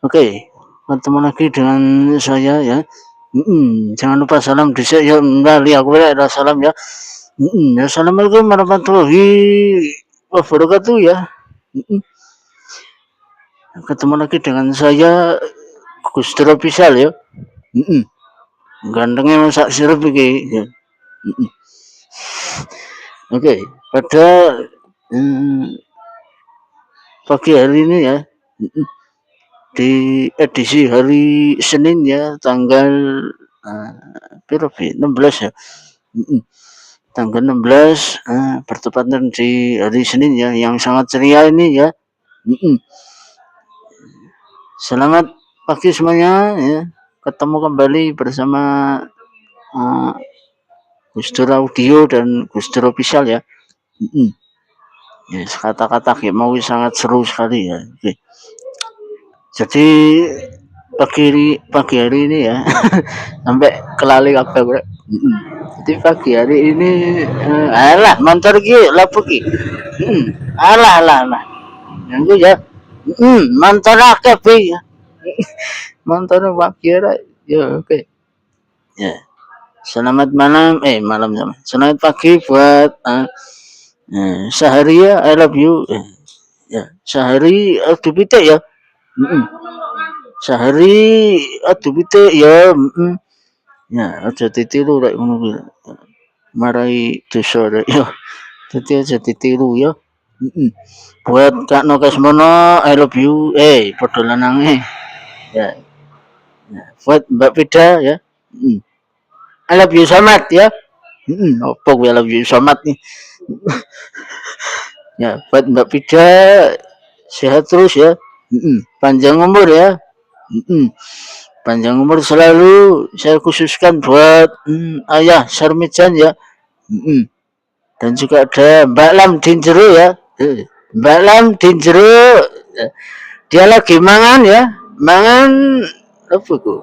Oke, ketemu lagi dengan saya ya. Jangan lupa salam dhisik ya, lali aku ada salam ya. Ya, assalamualaikum warahmatullahi wabarakatuh ya. Ketemu lagi dengan saya Gus Dur Official ya. Gantengnya masak sirup iki ya. Oke, pada pagi hari ini ya, di edisi hari Senin ya, tanggal 16 ya. Tanggal 16 bertepatan di hari Senin ya, yang sangat ceria ini ya. Selamat pagi semuanya ya. Ketemu kembali bersama Gus Dur Audio dan Gus Dur Official ya. Yes, kata-kata mau sangat seru sekali ya. Oke. Jadi pagi hari ini ya sampai kelali kabeh bro. Jadi pagi hari ini alah motor ki lapo ki. Alah. Nunggu ya. Motor akeh bi ya. Motor pagi ya oke. Ya. Selamat malam malam. Selamat pagi buat Sahari ya, I love you. Ya, Sahari aduh pitik ya. Sehari aduh pitik ya. Ya, aja ditiru rek ngono kuwi. Marai dosa rek ya. Dadi aja ditiru ya. Buat Kak Nokesmono, I love you. Padha lanange. Ya. Buat Mbak Pida ya. I love you Somad ya. Apa gue I love you Somad nih. Ya, buat Mbak Pida sehat terus ya. Panjang umur ya. Panjang umur selalu saya khususkan buat ayah Sarmijan ya. Dan juga ada Mbak Lam Dinjero ya. Mbak Lam Dinjero dia lagi mangan ya. Mangan apa ku?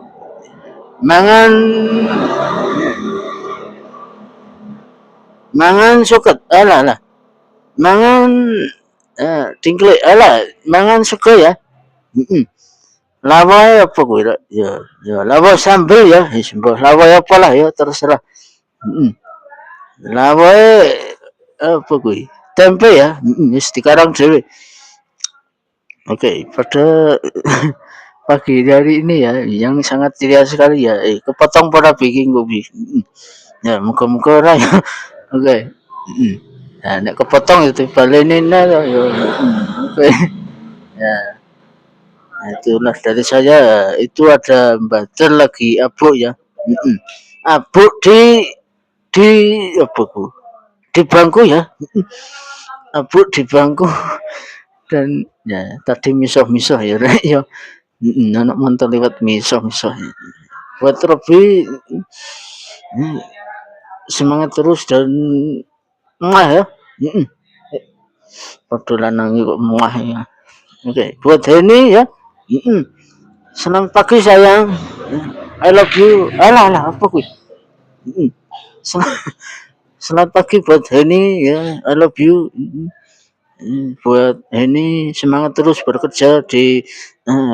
Mangan soket. Alah. Mangan tingkle. Alah, mangan sego ya. Lawai apa kuwi ya lawai sambel ya lawai apa lah ya terserah. Lawai apa kuwi tempe ya wis dikarang dhewe. Oke, pada pagi hari ini ya yang sangat ceria sekali ya kepotong pada bikin kopi. Ya muka-muka ora ya. Oke. Nah, nek kepotong itu balenin ya. Oke. Ya. Itulah dari saya. Itu ada Mbak lagi abuk ya. Abuk di apa bu? Di bangku ya. Abuk di bangku dan ya tadi misoh ya rek ya. Anak mantan lewat misoh. Buat Robi semangat terus dan ya. Padha lanange kok muah ya. Oke, buat Henny ya. Selamat pagi sayang. I love you. Alah apa kuwi? Selamat pagi buat Henny ya. I love you. Buat Henny semangat terus bekerja di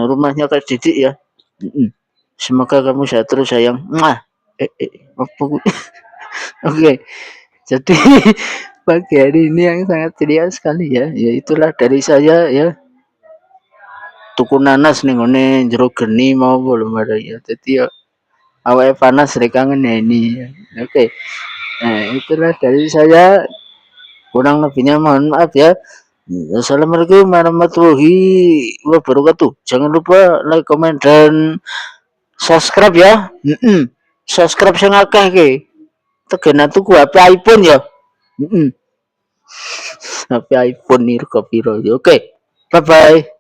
rumahnya Kak Didik ya. Semoga kamu sehat terus sayang. Apa kuwi? Oke. Jadi pagi hari ini yang sangat ceria sekali ya. Ya itulah dari saya ya. Tuku nanas ning ngene jero geni mau belum ada ya. Jadi ya awake panas rek kangen ini. Oke. Nah, itulah dari saya. Kurang lebihnya mohon maaf ya. Assalamualaikum warahmatullahi wabarakatuh. Jangan lupa like, comment dan subscribe ya. Subscribe sing akeh iki. Tegena tuku HP iPhone ya. HP iPhone nih kok piro. Oke. Bye bye.